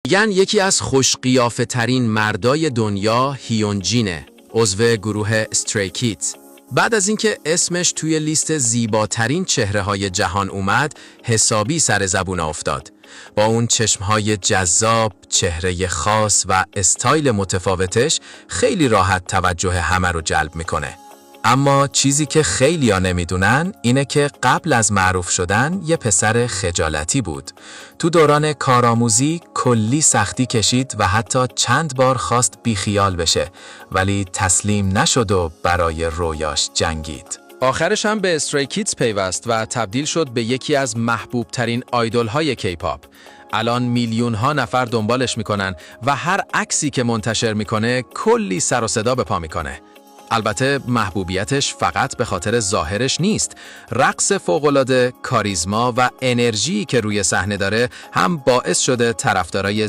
میگن یکی از خوشقیافه ترین مردای دنیا هیونجینه، عضو گروه استری کیدز. بعد از اینکه اسمش توی لیست زیباترین چهره‌های جهان اومد، حسابی سر زبون افتاد. با اون چشم‌های جذاب، چهره خاص و استایل متفاوتش خیلی راحت توجه همه رو جلب میکنه. اما چیزی که خیلی‌ها نمیدونن اینه که قبل از معروف شدن یه پسر خجالتی بود. تو دوران کارآموزی کلی سختی کشید و حتی چند بار خواست بیخیال بشه، ولی تسلیم نشد و برای رویاش جنگید. آخرش هم به استری کیدز پیوست و تبدیل شد به یکی از محبوب ترین آیدول‌های کی‌پاپ. الان میلیون‌ها نفر دنبالش میکنن و هر عکسی که منتشر میکنه کلی سر و صدا به پا میکنه. البته محبوبیتش فقط به خاطر ظاهرش نیست. رقص فوق‌العاده، کاریزما و انرژی که روی صحنه داره هم باعث شده طرفدارای